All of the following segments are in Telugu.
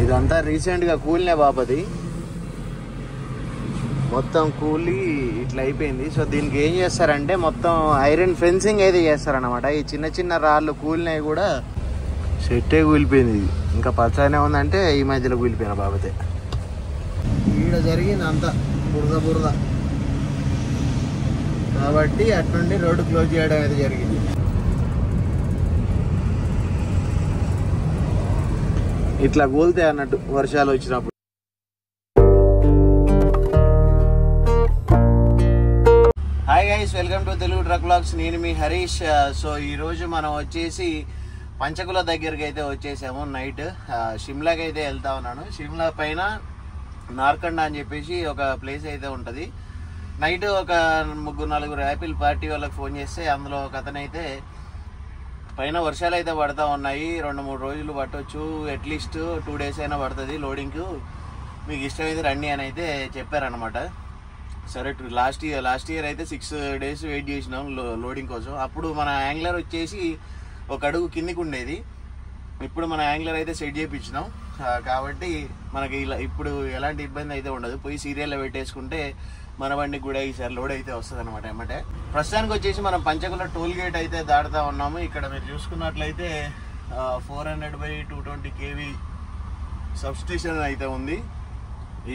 ఇదంతా రీసెంట్గా కూలినే బాపది, మొత్తం కూలి ఇట్లా అయిపోయింది. సో దీనికి ఏం చేస్తారంటే మొత్తం ఐరన్ ఫెన్సింగ్ అయితే చేస్తారనమాట. ఈ చిన్న చిన్న రాళ్ళు కూలినవి కూడా సెట్టే కూలిపోయింది. ఇంకా పచ్చనే ఉందంటే ఈ మధ్యలో కూలిపోయిన బాబతే. ఈడ జరిగింది అంతా బురద కాబట్టి అట్నుండి రోడ్డు క్లోజ్ చేయడం అయితే జరిగింది. ఇట్లా కూలితే అన్నట్టు వర్షాలు వచ్చినప్పుడు. Hi guys, welcome to Telugu truck vlogs. నేను మీ హరీష్. సో ఈరోజు మనం వచ్చేసి పంచకుల దగ్గరికి అయితే వచ్చేసాము. నైట్ షిమ్లాకి అయితే వెళ్తా ఉన్నాను. షిమ్లా పైన నార్కండ అని చెప్పేసి ఒక ప్లేస్ అయితే ఉంటుంది. నైట్ ఒక 3-4 యాపిల్ పార్టీ వాళ్ళకి ఫోన్ చేస్తే అందులో ఒక అతనైతే పైన వర్షాలు అయితే పడతా ఉన్నాయి, 2-3 రోజులు పట్టవచ్చు, అట్లీస్ట్ 2 days అయినా పడుతుంది లోడింగ్కు, మీకు ఇష్టమైతే రండి అని అయితే చెప్పారనమాట. సరే, లాస్ట్ ఇయర్ అయితే 6 days వెయిట్ చేసినాం లోడింగ్ కోసం. అప్పుడు మన యాంగ్లర్ వచ్చేసి ఒక అడుగు కిందికి ఉండేది, ఇప్పుడు మన యాంగ్లర్ అయితే సెట్ చేయించినాం కాబట్టి మనకి ఇలా ఇప్పుడు ఎలాంటి ఇబ్బంది అయితే ఉండదు. పోయి సీరియల్లో పెట్టేసుకుంటే మన బండికి కూడా ఈసారి లోడ్ అయితే వస్తుంది అనమాట ఏమంటే. ప్రస్తుతానికి వచ్చేసి మనం పంచకుల టోల్ గేట్ అయితే దాటుతా ఉన్నాము. ఇక్కడ మీరు చూసుకున్నట్లయితే 400/220 kV సబ్స్టేషన్ అయితే ఉంది.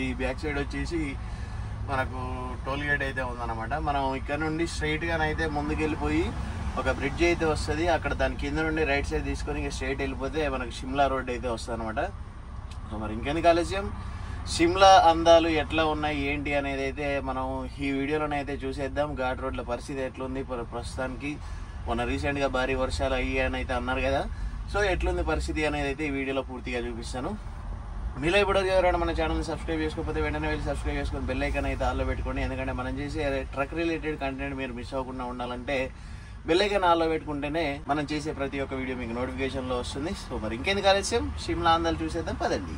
ఈ బ్యాక్ సైడ్ వచ్చేసి మనకు టోల్ గేట్ అయితే ఉందన్నమాట. మనం ఇక్కడ నుండి స్ట్రైట్గానైతే ముందుకెళ్ళిపోయి ఒక బ్రిడ్జ్ అయితే వస్తుంది, అక్కడ దాని కింద నుండి రైట్ సైడ్ తీసుకొని ఇంకా స్ట్రైట్ వెళ్ళిపోతే మనకు షిమ్లా రోడ్ అయితే వస్తుంది అనమాట. సో మరి ఇంకెందుకు ఆలస్యం, షిమ్లా అందాలు ఎట్లా ఉన్నాయి ఏంటి అనేది అయితే మనం ఈ వీడియోలోనైతే చూసేద్దాం. ఘాట్ రోడ్ల పరిస్థితి ఎట్లుంది ప్రస్తుతానికి, మొన్న రీసెంట్గా భారీ వర్షాలు అయ్యి అని అయితే అన్నారు కదా. సో ఎట్లుంది పరిస్థితి అనేది అయితే ఈ వీడియోలో పూర్తిగా చూపిస్తాను. మీలో ఇప్పుడు ఎవరైనా మన ఛానల్ని సబ్స్క్రైబ్ చేసుకోకపోతే వెంటనే వెళ్ళి సబ్స్క్రైబ్ చేసుకొని బెల్ ఐకాన్ అయితే ఆల్లో పెట్టుకోండి. ఎందుకంటే మనం చేసే ట్రక్ రిలేటెడ్ కంటెంట్ మీరు మిస్ అవ్వకుండా ఉండాలంటే బెల్ ఐకాన్ ఆల్లో పెట్టుకుంటేనే మనం చేసే ప్రతి ఒక్క వీడియో మీకు నోటిఫికేషన్లో వస్తుంది. సో మరి ఇంకెందుకు ఆలస్యం, షిమ్లా అందాలు చూసేద్దాం పదండి.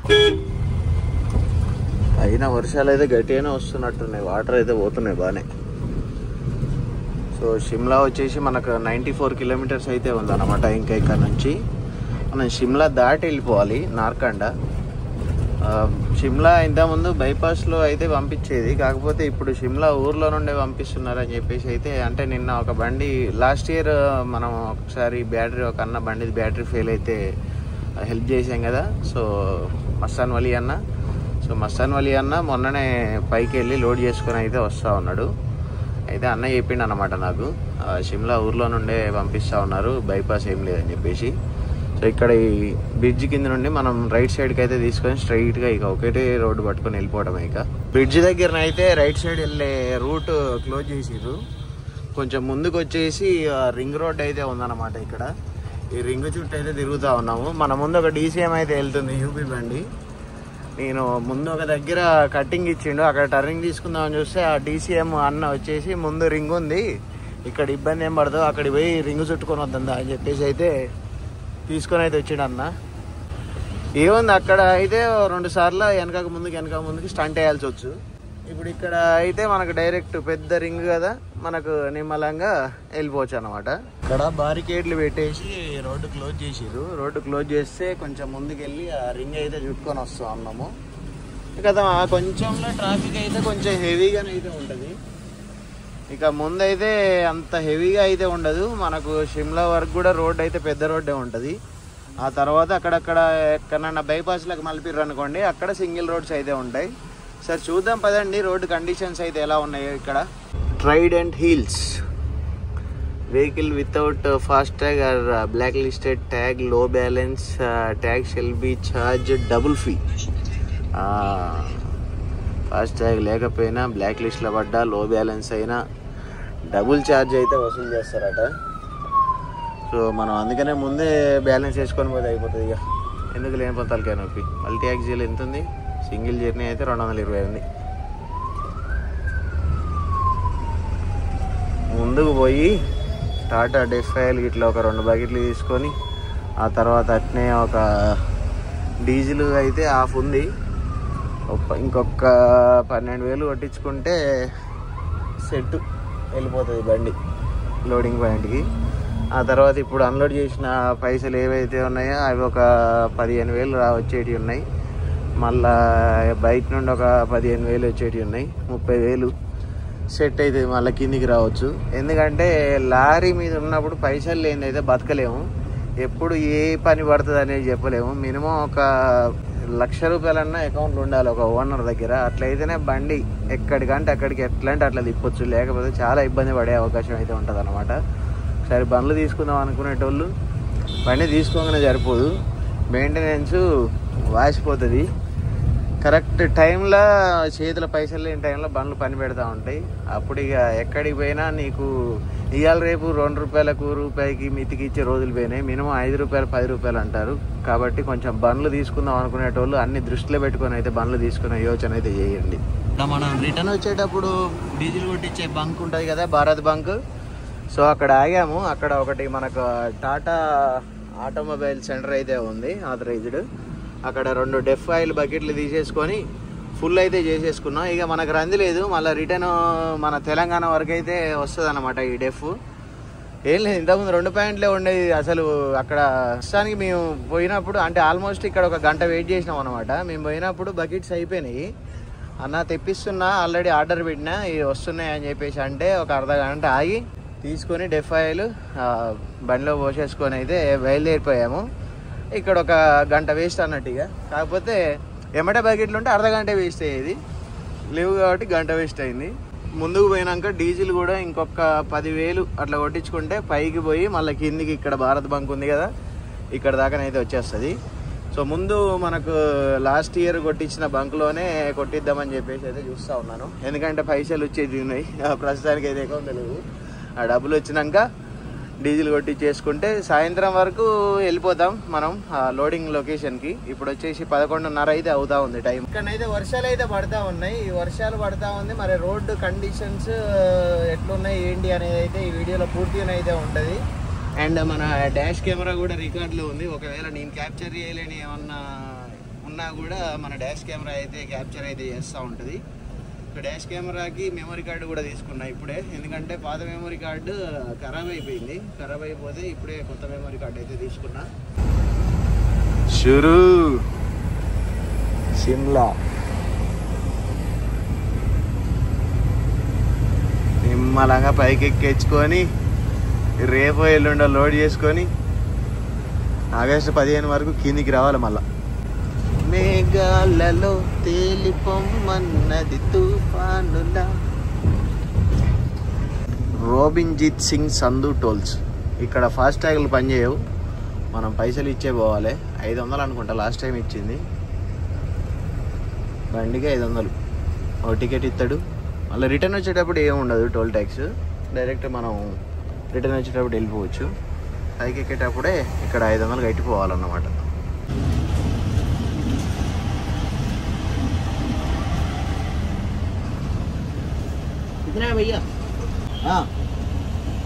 అయినా వర్షాలు అయితే గట్టిగానే వస్తున్నట్టున్నాయి, వాటర్ అయితే పోతున్నాయి బాగానే. సో షిమ్లా వచ్చేసి మనకు 94 kilometers అయితే ఉందన్నమాట. ఇంకా ఇక్కడ నుంచి మనం షిమ్లా దాటి వెళ్ళిపోవాలి నార్కండ. షిమ్లా ఇంతకుముందు బైపాస్లో అయితే పంపించేది, కాకపోతే ఇప్పుడు షిమ్లా ఊర్లో నుండే పంపిస్తున్నారని చెప్పేసి అయితే, అంటే నిన్న ఒక బండి లాస్ట్ ఇయర్ మనం ఒకసారి ఒక అన్న బండి బ్యాటరీ ఫెయిల్ అయితే హెల్ప్ చేసాం కదా. సో మస్తాన్ వలీ అన్న మొన్ననే పైకి వెళ్ళి లోడ్ చేసుకొని అయితే వస్తూ ఉన్నాడు. అయితే అన్న చెప్పిండు అన్నమాట నాకు, షిమ్లా ఊర్లో నుండే పంపిస్తూ ఉన్నారు, బైపాస్ ఏం లేదని చెప్పేసి. సో ఇక్కడ ఈ బ్రిడ్జ్ కింద నుండి మనం రైట్ సైడ్కి అయితే తీసుకొని స్ట్రైట్గా ఇక ఒకటే రోడ్డు పట్టుకొని వెళ్ళిపోవడమే. ఇక బ్రిడ్జ్ దగ్గర అయితే రైట్ సైడ్ వెళ్ళే రూట్ క్లోజ్ చేసిర్రు. కొంచెం ముందుకు వచ్చేసి రింగ్ రోడ్ అయితే ఉందన్నమాట. ఇక్కడ ఈ రింగ్ చుట్టూ అయితే తిరుగుతూ ఉన్నాము. మన ముందు ఒక DCM అయితే వెళ్తుంది, యూపీ బండి. నేను ముందు ఒక దగ్గర కట్టింగ్ ఇచ్చిండు, అక్కడ టర్నింగ్ తీసుకుందామని చూస్తే ఆ DCM అన్న వచ్చేసి ముందు రింగ్ ఉంది, ఇక్కడ ఇబ్బంది ఏం పడదు, అక్కడికి పోయి రింగ్ చుట్టుకొని వద్దా అని చెప్పేసి అయితే తీసుకొని అయితే వచ్చిండు అన్న. ఏముంది అక్కడ అయితే 2 సార్లు వెనక ముందుకి స్టంట్ వేయాల్సి వచ్చు. ఇప్పుడు ఇక్కడ అయితే మనకు డైరెక్ట్ పెద్ద రింగ్ కదా, మనకు నిమ్మలంగా వెళ్ళిపోవచ్చు అనమాట. ఇక్కడ బారికేడ్లు పెట్టేసి రోడ్డు క్లోజ్ చేసిర్రు. రోడ్డు క్లోజ్ చేస్తే కొంచెం ముందుకెళ్ళి ఆ రింగ్ అయితే చుట్టుకొని వస్తాం అన్నాము. కదా కొంచెంలో ట్రాఫిక్ అయితే కొంచెం హెవీగానే అయితే ఉంటుంది. ఇక ముందైతే అంత హెవీగా అయితే ఉండదు. మనకు షిమ్లా వరకు కూడా రోడ్ అయితే పెద్ద రోడ్డే ఉంటుంది. ఆ తర్వాత అక్కడక్కడ ఎక్కడన్నా బైపాస్లకు మలిపిర్రు అనుకోండి, అక్కడ సింగిల్ రోడ్స్ అయితే ఉంటాయి. సరే చూద్దాం పదండి రోడ్డు కండిషన్స్ అయితే ఎలా ఉన్నాయో. ఇక్కడ Trident Hills, vehicle without fast tag or black listed tag, low balance tag shall be charge double fee. Fast tag లేకపోయినా, బ్లాక్ లిస్ట్లో పడ్డా, లో బ్యాలెన్స్ అయినా డబుల్ ఛార్జ్ అయితే వసూలు చేస్తారట. సో మనం అందుకనే ముందే బ్యాలెన్స్ వేసుకొని పోతే అయిపోతుంది. ఇక ఎందుకు లేని పొంతాలకే నొప్పి. మల్టీ యాక్సిల్ ఎంత ఉంది, సింగిల్ జర్నీ అయితే 220 ఉంది. ముందుకు పోయి టాటా డెఫైల్ ఇట్లా ఒక 2 బకెట్లు తీసుకొని, ఆ తర్వాత అట్నే ఒక డీజిల్ అయితే ఆఫ్ ఉంది, ఇంకొక 12,000 కొట్టించుకుంటే సెట్ వెళ్ళిపోతుంది బండి లోడింగ్ పాయింట్కి. ఆ తర్వాత ఇప్పుడు అన్లోడ్ చేసిన పైసలు ఏవైతే ఉన్నాయో అవి ఒక 15,000 వచ్చేటివి ఉన్నాయి. మళ్ళా బయట నుండి ఒక 15,000 వచ్చేటివి ఉన్నాయి, 30,000 సెట్ అయితే మళ్ళీ కిందికి రావచ్చు. ఎందుకంటే లారీ మీద ఉన్నప్పుడు పైసలు లేని అయితే బతకలేము, ఎప్పుడు ఏ పని పడుతుంది అనేది చెప్పలేము. మినిమం ఒక ₹1,00,000 అకౌంట్లో ఉండాలి ఒక ఓనర్ దగ్గర. అట్లయితేనే బండి ఎక్కడికంటే అక్కడికి ఎట్లా అంటే అట్లా తిప్పొచ్చు, లేకపోతే చాలా ఇబ్బంది పడే అవకాశం అయితే ఉంటుంది అనమాట. ఒకసారి బండ్లు తీసుకుందాం అనుకునేటోళ్ళు బండి తీసుకోగానే సరిపోదు, మెయింటెనెన్స్ వాసిపోతుంది. కరెక్ట్ టైంలో చేతుల పైసలు లేని టైంలో బండ్లు పని పెడతా ఉంటాయి. అప్పుడు ఇక ఎక్కడికి పోయినా నీకు ఇవాళ రేపు ₹2 రూపాయికి మితికి ఇచ్చే రోజులు పోయినాయి. మినిమం ₹5 ₹10 అంటారు. కాబట్టి కొంచెం బండ్లు తీసుకుందాం అనుకునేటోళ్ళు అన్ని దృష్టిలో పెట్టుకొని అయితే బండ్లు తీసుకునే యోచన అయితే చేయండి. మనం రిటర్న్ వచ్చేటప్పుడు డీజిల్ కొట్టించే బంక్ ఉంటుంది కదా, భారత్ బంక్. సో అక్కడ ఆగాము. అక్కడ ఒకటి మనకు టాటా ఆటోమొబైల్ సెంటర్ అయితే ఉంది ఆథరైజ్డ్. అక్కడ 2 డెఫ్ ఆయిల్ బకెట్లు తీసేసుకొని ఫుల్ అయితే చేసేసుకున్నాం. ఇక మనకు రంది లేదు, మళ్ళీ రిటర్న్ మన తెలంగాణ వరకు అయితే వస్తుంది అనమాట ఈ డెఫ్. ఏం లేదు, ఇంతకుముందు 2 పాయింట్లే ఉండేది. అసలు అక్కడ ప్రస్తుతానికి మేము పోయినప్పుడు అంటే ఆల్మోస్ట్ ఇక్కడ ఒక గంట వెయిట్ చేసినాం అనమాట. మేము పోయినప్పుడు బకెట్స్ అయిపోయినాయి. అన్న తెప్పిస్తున్నా, ఆల్రెడీ ఆర్డర్ పెట్టినా, ఇవి వస్తున్నాయి అని చెప్పేసి అంటే ఒక అర్ధగంట ఆగి తీసుకొని డెఫ్ ఆయిల్ బండిలో పోసేసుకొని అయితే బయలుదేరిపోయాము. ఇక్కడ ఒక గంట వేస్ట్ అన్నట్టు. ఇక కాకపోతే ఎమ్మటే బకెట్లు ఉంటే అర్ధగంట వేస్ట్ అయ్యేది, లేవు కాబట్టి గంట వేస్ట్ అయింది. ముందుకు పోయినాక డీజిల్ కూడా ఇంకొక 10,000 అట్లా కొట్టించుకుంటే పైకి పోయి మళ్ళీ కిందికి ఇక్కడ భారత్ బంక్ ఉంది కదా, ఇక్కడ దాకానైతే వచ్చేస్తుంది. సో ముందు మనకు లాస్ట్ ఇయర్ కొట్టించిన బంక్లోనే కొట్టిద్దామని చెప్పేసి అయితే చూస్తూ ఉన్నాను. ఎందుకంటే పైసలు వచ్చేది ఉన్నాయి, ప్రస్తుతానికి అయితే అకౌంట్ లేవు. ఆ డబ్బులు వచ్చినాక డీజిల్ కొట్టించేసుకుంటే సాయంత్రం వరకు వెళ్ళిపోతాం మనం లోడింగ్ లొకేషన్కి. ఇప్పుడు వచ్చేసి 11:30 అయితే అవుతా ఉంది టైం. ఇక్కడైతే వర్షాలు అయితే పడతా ఉన్నాయి. ఈ వర్షాలు పడతా ఉంది, మరి రోడ్డు కండిషన్స్ ఎట్లున్నాయి ఏంటి అనేది అయితే ఈ వీడియోలో పూర్తిగా అయితే ఉంటుంది. అండ్ మన డాష్ కెమెరా కూడా రికార్డులో ఉంది. ఒకవేళ నేను క్యాప్చర్ చేయలేని ఏమన్నా ఉన్నా కూడా మన డాష్ కెమెరా అయితే క్యాప్చర్ అయితే చేస్తూ ఉంటుంది. డాష్ కెమెరాకి మెమరీ కార్డు కూడా తీసుకున్నా ఇప్పుడే, ఎందుకంటే పాత మెమరీ కార్డు ఖరాబ్ అయిపోయింది. ఖరాబ్ అయిపోతే ఇప్పుడే కొత్త మెమరీ కార్డు అయితే తీసుకున్నా. షురూ షిమ్లా నిమ్మలంగా పైకి ఎక్కించుకొని రేపు ఎల్లుండో లోడ్ చేసుకొని ఆగస్టు 15 వరకు కిందికి రావాలి. మళ్ళా మేఘాలలో తేలిపొమ్మన్నది తుఫానులా. రోబిన్జిత్ సింగ్ సంధు టోల్స్. ఇక్కడ ఫాస్ట్ ట్యాగ్లు పనిచేయవు, మనం పైసలు ఇచ్చే పోవాలి. 500 అనుకుంటా లాస్ట్ టైం ఇచ్చింది. బండికి 500 ఒక టికెట్ ఇస్తాడు. మళ్ళీ రిటర్న్ వచ్చేటప్పుడు ఏముండదు టోల్ ట్యాక్స్, డైరెక్ట్ మనం రిటర్న్ వచ్చేటప్పుడు వెళ్ళిపోవచ్చు. పైకి ఎక్కేటప్పుడే ఇక్కడ 500 కట్టిపోవాలన్నమాట. कितना है भैया? हाँ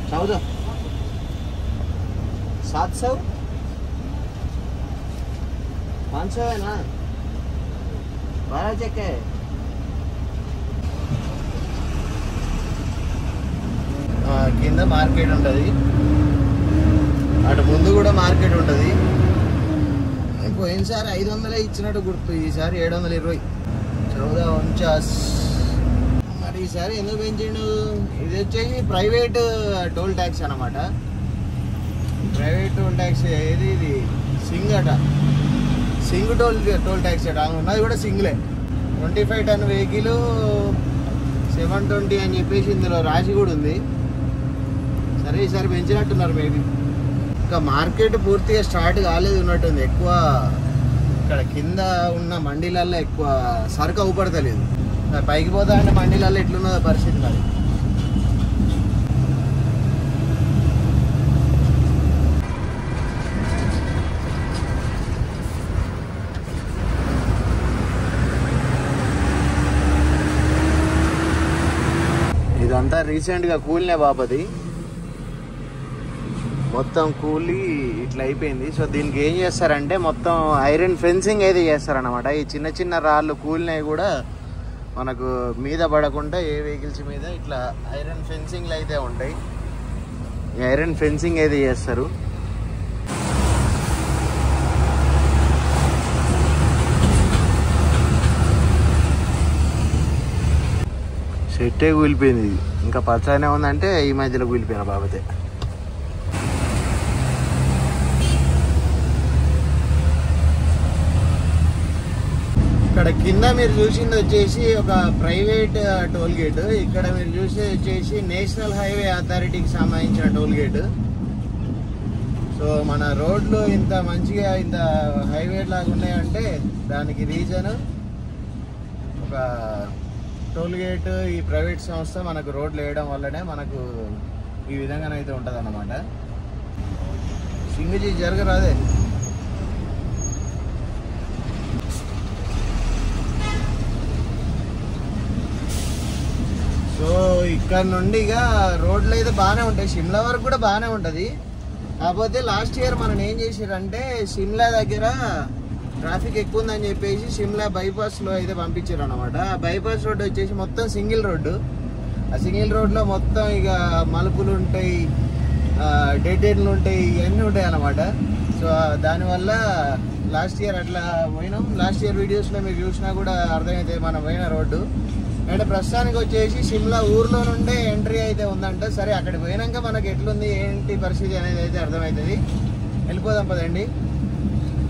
1400 700 500 है ना, 12 चेक है. కింద మార్కెట్ ఉంటుంది, అటు ముందు కూడా మార్కెట్ ఉంటుంది. పోయినసారి 500 ఇచ్చినట్టు గుర్తు, ఈసారి 720. 1449. మరి ఈసారి ఎందుకు పెంచిండు? ఇది వచ్చేసి ప్రైవేట్ టోల్ ట్యాక్స్ అనమాట. ప్రైవేట్ టోల్ ట్యాక్స్ ఏది ఇది సింగ్ అట, సింగ్ టోల్ ట్యాక్స్ అట. ఉన్నది కూడా సింగిలే. 25 టన్ వెహికల్ 720 అని చెప్పేసి ఇందులో రాసి కూడా ఉంది. సరే ఈసారి పెంచినట్టున్నారు మేబీ. ఇంకా మార్కెట్ పూర్తిగా స్టార్ట్ కాలేదు ఉన్నట్టుంది. ఎక్కువ ఇక్కడ కింద ఉన్న మండీలలో ఎక్కువ సరుకు అవుపడతలేదు. పైకి పోతా అంటే మండీలలో ఎట్లున్నదో పరిస్థితి మరి. ఇదంతా రీసెంట్గా కూలినే బాపది, మొత్తం కూలి ఇట్లా అయిపోయింది. సో దీనికి ఏం చేస్తారంటే మొత్తం ఐరన్ ఫెన్సింగ్ అయితే చేస్తారనమాట. ఈ చిన్న చిన్న రాళ్ళు కూలినవి కూడా మనకు మీద పడకుండా ఏ వెహికల్స్ మీద ఇట్లా ఐరన్ ఫెన్సింగ్లు అయితే ఉంటాయి. ఈ ఐరన్ ఫెన్సింగ్ అయితే చేస్తారు. చెట్టే కూలిపోయింది. ఇంకా పచ్చనే ఉందంటే ఈ మధ్యలో కూలిపోయిన బాబతే. ఇక్కడ కింద మీరు చూసింది వచ్చేసి ఒక ప్రైవేట్ టోల్ గేట్. ఇక్కడ మీరు చూసేది వచ్చేసి నేషనల్ హైవే అథారిటీకి సంబంధించిన టోల్ గేట్. సో మన రోడ్లు ఇంత మంచిగా ఇంత హైవే లాగా ఉన్నాయంటే దానికి రీజన్ ఒక టోల్ గేట్, ఈ ప్రైవేట్ సంస్థ మనకు రోడ్లు వేయడం వల్లనే మనకు ఈ విధంగానైతే ఉంటుంది అన్నమాట. సింగిజీ జరగరాదే. సో ఇక్కడ నుండి ఇక రోడ్లు అయితే బాగానే ఉంటాయి, సిమ్లా వరకు కూడా బాగానే ఉంటుంది. కాకపోతే లాస్ట్ ఇయర్ మనం ఏం చేసారంటే సిమ్లా దగ్గర ట్రాఫిక్ ఎక్కువ ఉందని చెప్పేసి సిమ్లా బైపాస్లో అయితే పంపించారు అనమాట. ఆ బైపాస్ రోడ్డు వచ్చేసి మొత్తం సింగిల్ రోడ్డు. ఆ సింగిల్ రోడ్లో మొత్తం ఇక మలుపులు ఉంటాయి, డెడ్ ఎండ్లు ఉంటాయి, ఇవన్నీ ఉంటాయి అన్నమాట. సో దానివల్ల లాస్ట్ ఇయర్ అట్లా పోయినాం. లాస్ట్ ఇయర్ వీడియోస్లో మీరు చూసినా కూడా అర్థమైతే మనం పోయిన రోడ్డు. అండ్ ప్రస్తుతానికి వచ్చేసి సిమ్లా ఊర్లో నుండే ఎంట్రీ అయితే ఉందంట. సరే అక్కడికి పోయినాక మనకి ఎట్లుంది ఏంటి పరిస్థితి అనేది అయితే అర్థమవుతుంది. వెళ్ళిపోదాం పదండి.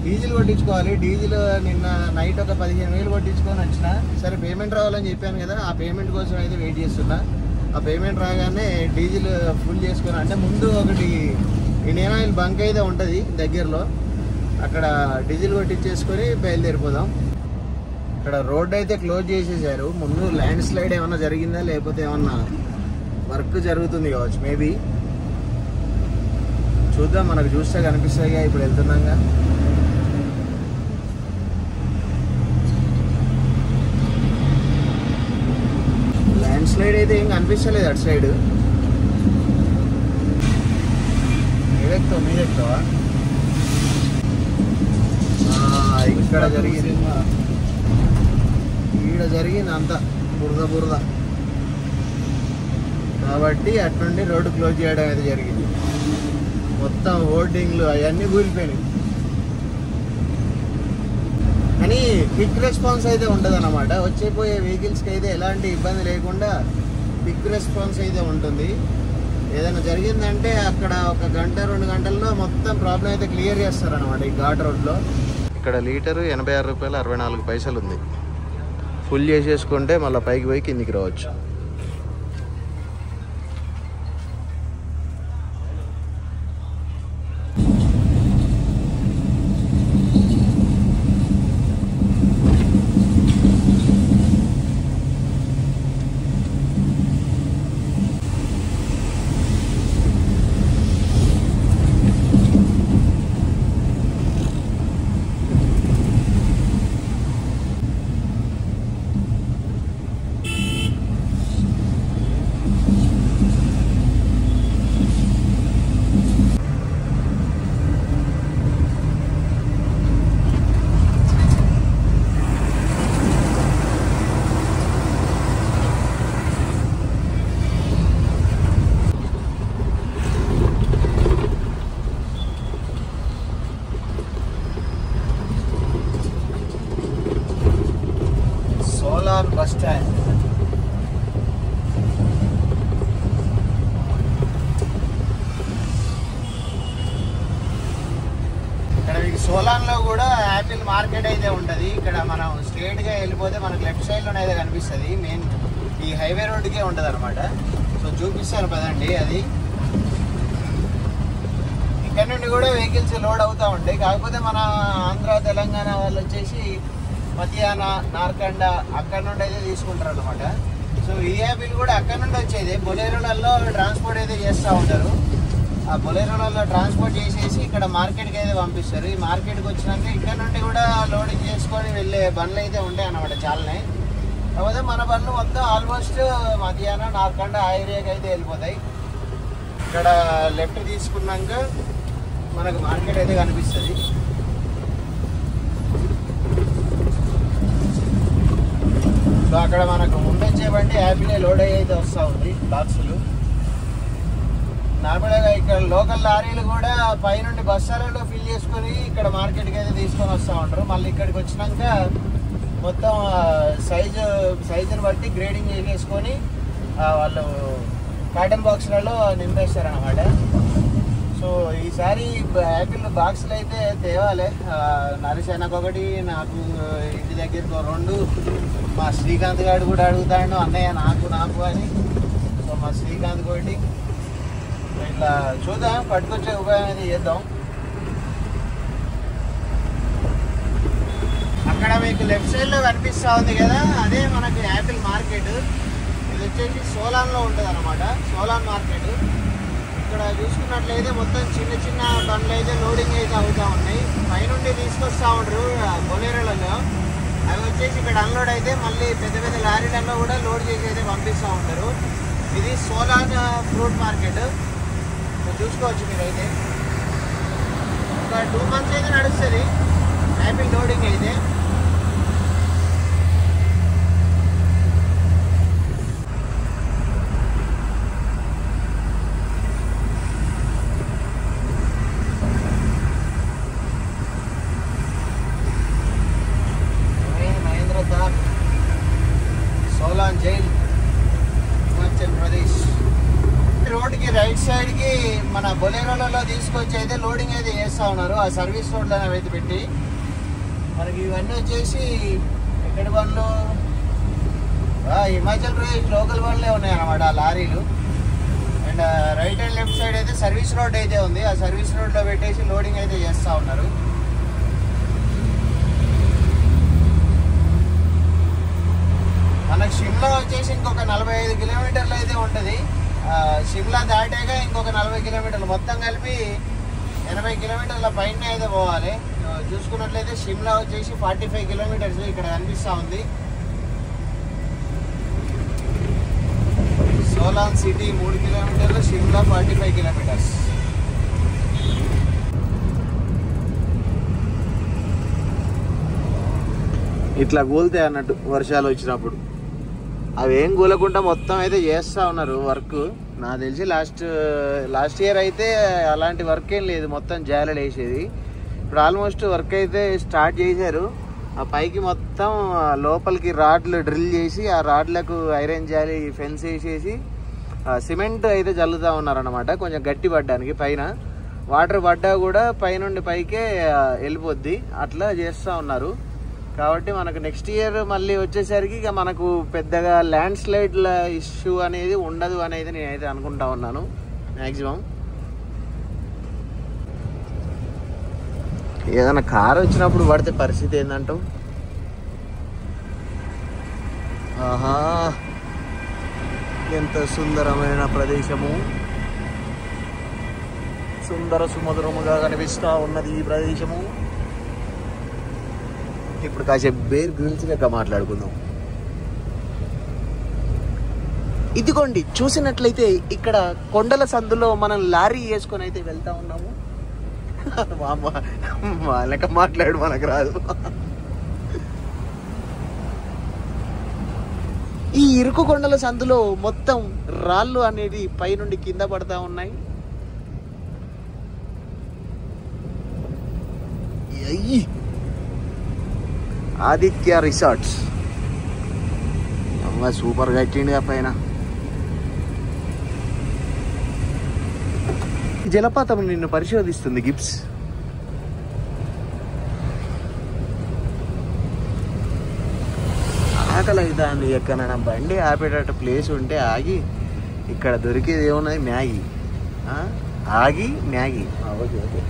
డీజిల్ కొట్టించుకోవాలి. డీజిల్ నిన్న నైట్ ఒక 15,000 కొట్టించుకొని వచ్చిన. సరే పేమెంట్ రావాలని చెప్పాను కదా, ఆ పేమెంట్ కోసం అయితే వెయిట్ చేస్తున్నా. ఆ పేమెంట్ రాగానే డీజిల్ ఫుల్ చేసుకున్నా. అంటే ముందు ఒకటి ఇండియన్ ఆయిల్ బంక్ అయితే ఉంటుంది దగ్గరలో, అక్కడ డీజిల్ కొట్టించేసుకొని బయలుదేరిపోదాం. ఇక్కడ రోడ్ అయితే క్లోజ్ చేసేసారు. ముందు ల్యాండ్ స్లైడ్ ఏమన్నా జరిగిందా లేకపోతే ఏమన్నా వర్క్ జరుగుతుంది కావచ్చు, మేబీ చూద్దాం. మనకు చూస్తే కనిపిస్తాయిగా. ఇప్పుడు వెళ్తున్నాగా. ల్యాండ్ స్లైడ్ అయితే ఏం కనిపిస్తలేదు అటు సైడ్. మీదెక్కుతావా? ఇక్కడ జరిగింది, ఈడ జరిగింది అంతా బురద కాబట్టి అట్నుండి రోడ్డు క్లోజ్ చేయడం అయితే జరిగింది. మొత్తం హోర్డింగ్లు అవన్నీ కూలిపోయినాయి. కానీ క్విక్ రెస్పాన్స్ అయితే ఉంటుంది అన్నమాట. వచ్చేపోయే వెహికల్స్కి అయితే ఎలాంటి ఇబ్బంది లేకుండా క్విక్ రెస్పాన్స్ అయితే ఉంటుంది. ఏదైనా జరిగిందంటే అక్కడ 1 గంట 2 గంటల్లో మొత్తం ప్రాబ్లం అయితే క్లియర్ చేస్తారనమాట ఈ ఘాట్ రోడ్లో. ఇక్కడ లీటరు 86 రూపాయలు 64 పైసలు ఉంది. ఫుల్ చేసేసుకుంటే మళ్ళీ పైకి పోయి కిందికి రావచ్చు. Bus stand. ఇక్కడ మీకు సోలాన్లో కూడా యాపిల్ మార్కెట్ అయితే ఉంటుంది. ఇక్కడ మనం స్ట్రేట్గా వెళ్ళిపోతే మనకు లెఫ్ట్ సైడ్లోనే అయితే కనిపిస్తుంది. మెయిన్ ఈ హైవే రోడ్డుకే ఉంటుంది అనమాట. సో చూపిస్తాను పదండి. అది ఇక్కడ నుండి కూడా వెహికల్స్ లోడ్ అవుతూ ఉంటాయి. కాకపోతే మన ఆంధ్ర తెలంగాణ వాళ్ళు వచ్చేసి మధ్యాహ్న నార్కండ అక్కడ నుండి అయితే తీసుకుంటారు అనమాట. సో ఈ యాపిల్ కూడా అక్కడ నుండి వచ్చేది. బొలేరోలలో ట్రాన్స్పోర్ట్ అయితే చేస్తూ ఉంటారు. ఆ బొలేరోలలో ట్రాన్స్పోర్ట్ చేసేసి ఇక్కడ మార్కెట్కి అయితే పంపిస్తారు. ఈ మార్కెట్కి వచ్చినాక ఇక్కడ నుండి కూడా లోడింగ్ చేసుకొని వెళ్ళే బండ్లు అయితే ఉంటాయి అన్నమాట చాలానే. కాకపోతే మన బండ్లు మొత్తం ఆల్మోస్ట్ మధ్యాహ్న నార్కండ ఆ ఏరియాకి అయితే వెళ్ళిపోతాయి. ఇక్కడ లెఫ్ట్ తీసుకున్నాక మనకు మార్కెట్ అయితే కనిపిస్తుంది. సో అక్కడ మనకు ముందొచ్చే బండి యాపిల్ లోడ్ అయ్యి అయితే వస్తూ ఉంది బాక్సులు. నార్మల్గా ఇక్కడ లోకల్ లారీలు కూడా పైనుండి బస్సాలలో ఫిల్ చేసుకొని ఇక్కడ మార్కెట్కి అయితే తీసుకొని వస్తూ ఉంటారు. మళ్ళీ ఇక్కడికి వచ్చినాక మొత్తం సైజుని బట్టి గ్రేడింగ్ చేసేసుకొని వాళ్ళు కాటన్ బాక్స్లలో నింపేస్తారన్నమాట. సో ఈసారి యాపిల్ బాక్సులు అయితే తేవాలి. నరిసేనకు ఒకటి, నాకు ఇంటి దగ్గరకు 2, మా శ్రీకాంత్ గారు కూడా అడుగుతాడు అన్నయ్య నాకు అని. సో మా శ్రీకాంత్ ఒకటి ఇట్లా చూద్దాం, పట్టుకొచ్చే ఉపాయం అయితే చేద్దాం. అక్కడ మీకు లెఫ్ట్ సైడ్లో కనిపిస్తూ ఉంది కదా, అదే మనకి యాపిల్ మార్కెట్. ఇది వచ్చేసి సోలాన్లో ఉంటుంది అనమాట, సోలాన్ మార్కెట్. ఇక్కడ చూసుకున్నట్లయితే మొత్తం చిన్న చిన్న బండ్లు అయితే లోడింగ్ అయితే అవుతూ ఉన్నాయి. పైనుండి తీసుకొస్తూ ఉంటారు బొలేరోలలో. అవి వచ్చేసి ఇక్కడ అన్లోడ్ అయితే మళ్ళీ పెద్ద పెద్ద లారీలలో కూడా లోడ్ చేసి అయితే పంపిస్తూ ఉంటారు. ఇది సోలాన్ ఫ్రూట్ మార్కెట్. చూసుకోవచ్చు మీరైతే. ఒక 2 months అయితే నడుస్తుంది యాపిల్ లోడింగ్ అయితే. సోలాన్ జైల్, హిమాచల్ ప్రదేశ్. రోడ్కి రైట్ సైడ్కి మన బొలేరోలలో తీసుకొచ్చి అయితే లోడింగ్ అయితే చేస్తూ ఉన్నారు. ఆ సర్వీస్ రోడ్లో అయితే పెట్టి మనకి ఇవన్నీ వచ్చేసి ఎక్కడి బండ్లు, హిమాచల్ ప్రదేశ్ లోకల్ బండ్లే ఉన్నాయి అన్నమాట ఆ లారీలు. And right and left side అయితే సర్వీస్ రోడ్ అయితే ఉంది. ఆ సర్వీస్ రోడ్లో పెట్టేసి లోడింగ్ అయితే చేస్తూ ఉన్నారు. మనకు షిమ్లా వచ్చేసి ఇంకొక 45 కిలోమీటర్లు అయితే ఉంటుంది. షిమ్లా దాటాక ఇంకొక 40 కిలోమీటర్లు, మొత్తం కలిపి 80 కిలోమీటర్ల పైన అయితే పోవాలి. చూసుకున్నట్లయితే షిమ్లా వచ్చేసి 45 కిలోమీటర్స్ ఇక్కడ కనిపిస్తూ ఉంది. సోలాన్ సిటీ 3 కిలోమీటర్లు, షిమ్లా 45 కిలోమీటర్స్. ఇట్లా కూలితే అన్నట్టు వర్షాలు వచ్చినప్పుడు. అవి ఏం కూలకుండా మొత్తం అయితే చేస్తూ ఉన్నారు వర్క్. నాకు తెలిసి లాస్ట్ ఇయర్ అయితే అలాంటి వర్క్ ఏం లేదు, మొత్తం జాలలు వేసేది. ఇప్పుడు ఆల్మోస్ట్ వర్క్ అయితే స్టార్ట్ చేశారు. ఆ పైకి మొత్తం లోపలికి రాడ్లు డ్రిల్ చేసి ఆ రాడ్లకు ఐరన్ జాలి ఫెన్స్ వేసేసి సిమెంట్ అయితే చల్లుతూ ఉన్నారన్నమాట, కొంచెం గట్టి పడ్డానికి. పైన వాటర్ పడ్డా కూడా పైనుండి పైకే వెళ్ళిపోద్ది, అట్లా చేస్తూ ఉన్నారు. కాబట్టి మనకు నెక్స్ట్ ఇయర్ మళ్ళీ వచ్చేసరికి ఇక మనకు పెద్దగా ల్యాండ్ స్లైడ్ల ఇష్యూ అనేది ఉండదు అనేది నేనైతే అనుకుంటా ఉన్నాను మ్యాక్సిమం. ఏదైనా కారు వచ్చినప్పుడు పడితే పరిస్థితి ఏంటంటావు? ఆహా, ఎంత సుందరమైన ప్రదేశము, సుందర సుమధురముగా కనిపిస్తూ ఉన్నది ఈ ప్రదేశము. ఇప్పుడు కాసేపు బేర్ గ్రిల్స్ లెక్క మాట్లాడుకుందాం. ఇదిగోండి, చూసినట్లయితే ఇక్కడ కొండల సందులో మనం లారీ వేసుకొని అయితే వెళ్తా ఉన్నాము. మా లెక్క మాట్లాడు, మనకు రాదు. ఈ ఇరుకు కొండల సందులో మొత్తం రాళ్ళు అనేది పైనుండి కింద పడతా ఉన్నాయి. ఆదిత్య రిసార్ట్స్ అమ్మ సూపర్ గా ఇచ్చిండిగా పైన. జలపాతం నిన్ను పరిశోధిస్తుంది గిప్స్. ఆకలి అవుతుంది. ఎక్కడైనా బండి ఆపేటట్టు ప్లేస్ ఉంటే ఆగి, ఇక్కడ దొరికేది ఏమున్నది మ్యాగీ. ఆగి మ్యాగీ, ఓకే ఓకే,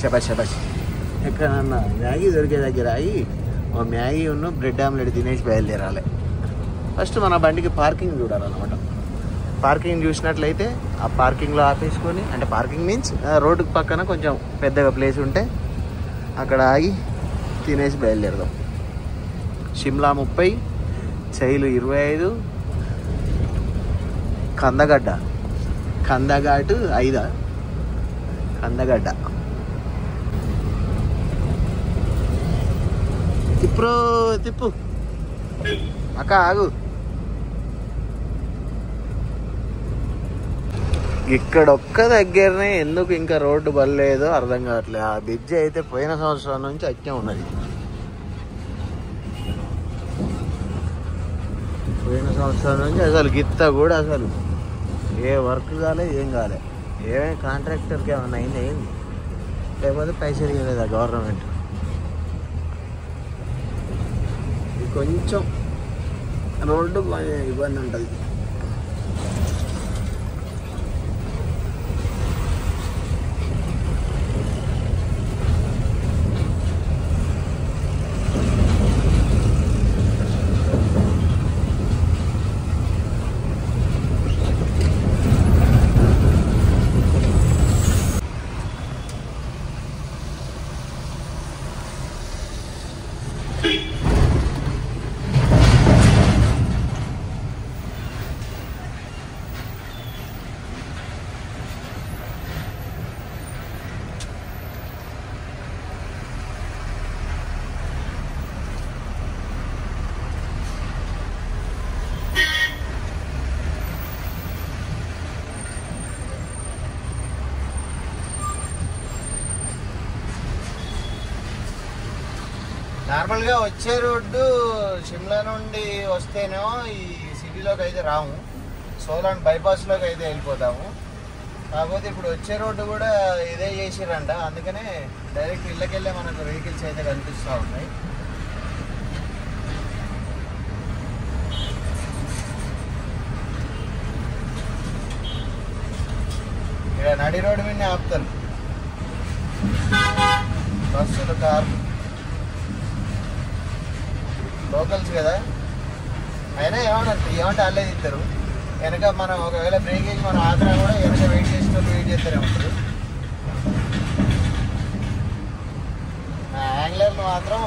శబాష్ శబాష్. ఎక్కడన్నా మ్యాగీ దొరికే దగ్గర ఆగి ఆ మ్యాగీ ఉన్న బ్రెడ్ ఆమ్లెట్ తినేసి బయలుదేరాలి. ఫస్ట్ మన బండికి పార్కింగ్ చూడాలన్నమాట. పార్కింగ్ చూసినట్లయితే ఆ పార్కింగ్లో ఆపేసుకొని, అంటే పార్కింగ్ మీన్స్ రోడ్డుకి పక్కన కొంచెం పెద్దగా ప్లేస్ ఉంటే అక్కడ ఆగి తినేసి బయలుదేరదాం. షిమ్లా 30, చైలు 25, కందఘాటు 5, కందగడ్డ. తిప్పు అక్క, ఆగు. ఇక్కడొక్క దగ్గరనే ఎందుకు ఇంకా రోడ్డు బలేదో అర్థం కావట్లేదు. ఆ బ్రిడ్జ్ అయితే పోయిన సంవత్సరం నుంచి అట్టే ఉన్నది. పోయిన సంవత్సరం నుంచి అసలు గిత్త కూడా అసలు ఏ వర్క్ కాలే, ఏం కాలే. ఏమైనా కాంట్రాక్టర్కి ఏమన్నా అయింది లేకపోతే పైసలు ఇవ్వలేదా గవర్నమెంట్. కొంచెం రోడ్డు ఇబ్బంది ఉంటుంది. నార్మల్గా వచ్చే రోడ్డు షిమ్లా నుండి వస్తేనేమో ఈ సిటీలోకి అయితే రాము, సోలాన్ బైపాస్లోకి అయితే వెళ్ళిపోతాము. కాకపోతే ఇప్పుడు వచ్చే రోడ్డు కూడా ఇదే చేసిరంట, అందుకనే డైరెక్ట్ ఇళ్ళకెళ్ళే మనకు వెహికల్స్ అయితే కనిపిస్తూ ఉన్నాయి. ఇక్కడ నడి రోడ్డు మీద ఆపుతారు బస్సులు, కార్లు. లోకల్స్ కదా, అయినా ఏమంటే అల్లే తిస్తారు వెనక. మనం ఒకవేళ బ్రేకేజ్ మనం ఆదరా కూడా వెనక వెయిట్ చేసేటప్పుడు వెయిట్ చేస్తూనే ఉంటారు. యాంగ్లర్లు మాత్రం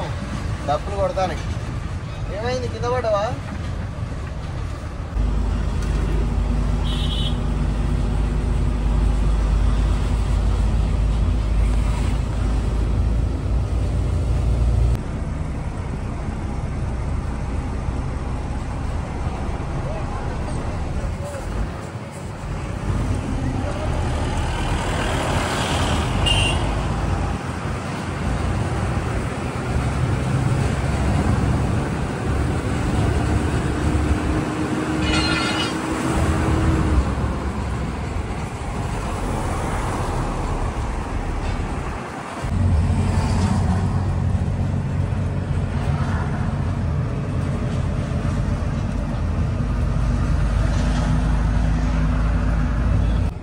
డబ్బులు కొడతాను. ఏమైంది, కింద పడవా?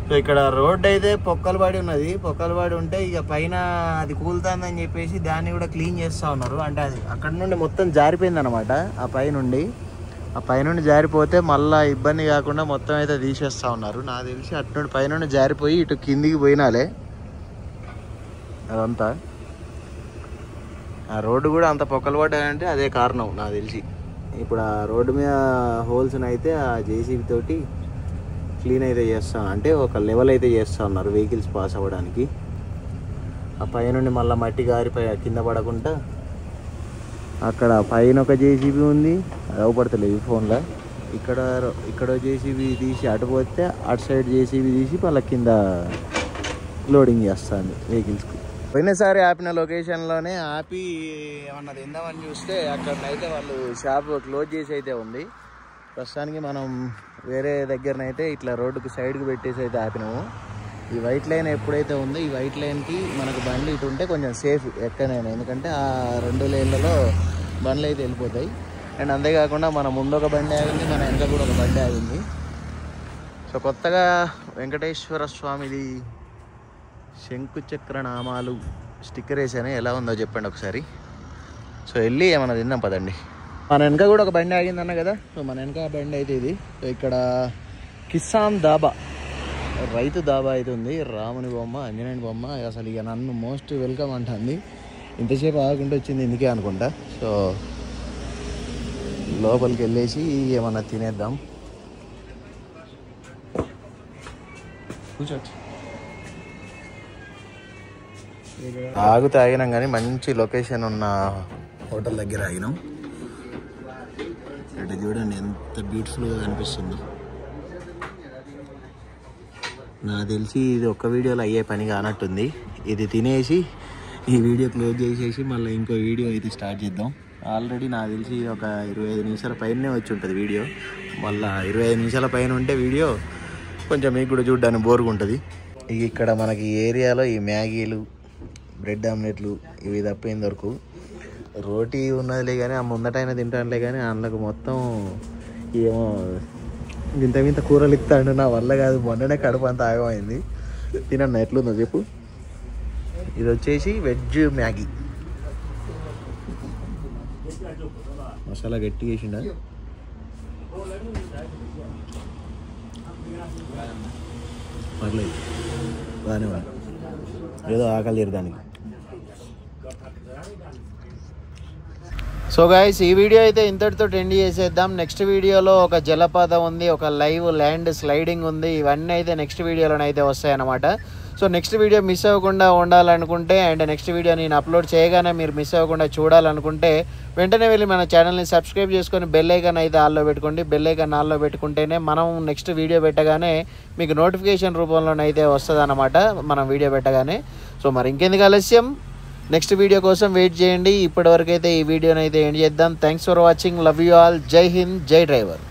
సో ఇక్కడ రోడ్ అయితే పొక్కలు పడి ఉన్నది. పొక్కలు పడి ఉంటే ఇక పైన అది కూలుతుందని చెప్పేసి దాన్ని కూడా క్లీన్ చేస్తూ ఉన్నారు. అంటే అది అక్కడ నుండి మొత్తం జారిపోయింది అనమాట. ఆ పైనుండి జారిపోతే మళ్ళీ ఇబ్బంది కాకుండా మొత్తం అయితే తీసేస్తూ ఉన్నారు. నాకు తెలిసి అటు పైనుండి జారిపోయి ఇటు కిందికి పోయినాలే అదంతా. ఆ రోడ్డు కూడా అంత పొక్కలు పడ్డాయంటే అదే కారణం నాకు తెలిసి. ఇప్పుడు ఆ రోడ్డు మీద హోల్స్ని అయితే ఆ జేసీబీ తోటి క్లీన్ అయితే చేస్తాను, అంటే ఒక లెవెల్ అయితే చేస్తూ ఉన్నారు వెహికల్స్ పాస్ అవ్వడానికి. ఆ పైనుండి మళ్ళీ మట్టి గారిపై కింద పడకుండా. అక్కడ పైన ఒక జేసీబీ ఉంది, అది అవపడతలేదు ఫోన్లో. ఇక్కడ జేసీబీ తీసి అటు పోతే అటు సైడ్ జేసీబీ తీసి మళ్ళీ కింద లోడింగ్ చేస్తుంది వెహికల్స్కి. పోయినసారి ఆపిన లొకేషన్లోనే ఆపి ఏమన్నా తిందామని చూస్తే అక్కడనైతే వాళ్ళు షాప్ క్లోజ్ చేసి అయితే ఉంది. ప్రస్తుతానికి మనం వేరే దగ్గరనైతే ఇట్లా రోడ్డుకు సైడ్కి పెట్టేసి అయితే ఆపినాము. ఈ వైట్ లైన్ ఎప్పుడైతే ఉందో ఈ వైట్ లైన్కి మనకు బండ్లు ఇటు ఉంటే కొంచెం సేఫ్ ఎక్కడైనా, ఎందుకంటే ఆ 2 లేన్లలో బండ్లు అయితే వెళ్ళిపోతాయి. అండ్ అంతేకాకుండా మన ముందు ఒక బండి ఆగింది, మన వెనక కూడా ఒక బండి ఆగింది. సో కొత్తగా వెంకటేశ్వర స్వామిది శంకుచక్ర నామాలు స్టిక్కర్ వేసాను, ఎలా ఉందో చెప్పండి ఒకసారి. సో వెళ్ళి ఏమన్నా తిందాం పదండి. మన వెనక కూడా ఒక బండి ఆగింది అన్న కదా, సో మన వెనక బండి అయితే ఇది. సో ఇక్కడ కిసాన్ దాబా, రైతు దాబా అయితే ఉంది. రాముని బొమ్మ, ఆంజనేయుని బొమ్మ. అసలు ఇక నన్ను మోస్ట్ వెల్కమ్ అంటుంది. ఇంతసేపు ఆగుంటూ వచ్చింది ఇందుకే అనుకుంటా. సో లోపలికి వెళ్ళేసి ఏమన్నా తినేద్దాం. కూర్చోచ్చు. ఆగుతూ ఆగినాం కానీ మంచి లొకేషన్ ఉన్న హోటల్ దగ్గర ఆగినాం. ఇక్కడ చూడండి ఎంత బ్యూటిఫుల్గా కనిపిస్తుందో. నాకు తెలిసి ఇది ఒక్క వీడియోలో అయ్యే పని కానట్టుంది. ఇది తినేసి ఈ వీడియో క్లోజ్ చేసేసి మళ్ళీ ఇంకో వీడియో అయితే స్టార్ట్ చేద్దాం. ఆల్రెడీ నాకు తెలిసి ఒక 25 నిమిషాల పైనే వచ్చి ఉంటుంది వీడియో. మళ్ళీ 25 నిమిషాల పైన ఉంటే వీడియో కొంచెం మీకు కూడా చూడడానికి బోరుగా ఉంటుంది. ఇక్కడ మనకి ఈ ఏరియాలో ఈ మ్యాగీలు, బ్రెడ్ ఆమ్లెట్లు ఇవి తప్ప ఏం దొరకవు. రోటీ ఉన్నదిలే కానీ ఆ ముందటైనా తింటానులే కానీ అందులోకి మొత్తం ఏమో ఇంత కూరలు ఇస్తాడు. నా వల్ల కాదు, మొన్ననే కడుపు అంత ఆగమైంది. తినన్నా ఎట్లుందో చెప్పు. ఇది వచ్చేసి వెజ్ మ్యాగీ, మసాలా గట్టి వేసిండ. పర్లేదు బాగానే ఉంది, ఏదో ఆకలి తీరడానికి. సో గైస్, ఈ వీడియో అయితే ఇంతటితో ఎండ్ చేసేద్దాం. నెక్స్ట్ వీడియోలో ఒక జలపాతం ఉంది, ఒక లైవ్ ల్యాండ్ స్లైడింగ్ ఉంది. ఇవన్నీ అయితే నెక్స్ట్ వీడియోలోనైతే వస్తాయన్నమాట. సో నెక్స్ట్ వీడియో మిస్ అవ్వకుండా ఉండాలనుకుంటే అండ్ నెక్స్ట్ వీడియో నేను అప్లోడ్ చేయగానే మీరు మిస్ అవ్వకుండా చూడాలనుకుంటే వెంటనే వెళ్ళి మన ఛానల్ని సబ్స్క్రైబ్ చేసుకొని బెల్ ఐకాన్ అయితే ఆల్లో పెట్టుకోండి. బెల్ ఐకాన్ ఆల్లో పెట్టుకుంటేనే మనం నెక్స్ట్ వీడియో పెట్టగానే మీకు నోటిఫికేషన్ రూపంలోనైతే వస్తుంది అన్నమాట, మనం వీడియో పెట్టగానే. సో మరి ఇంకెందుకు ఆలస్యం, నెక్స్ట్ వీడియో కోసం వెయిట్ చేయండి. ఇప్పటివరకు అయితే ఈ వీడియోని అయితే ఎండ్ చేద్దాం. Thanks for watching, love you all, జై హింద్, జై డ్రైవర్.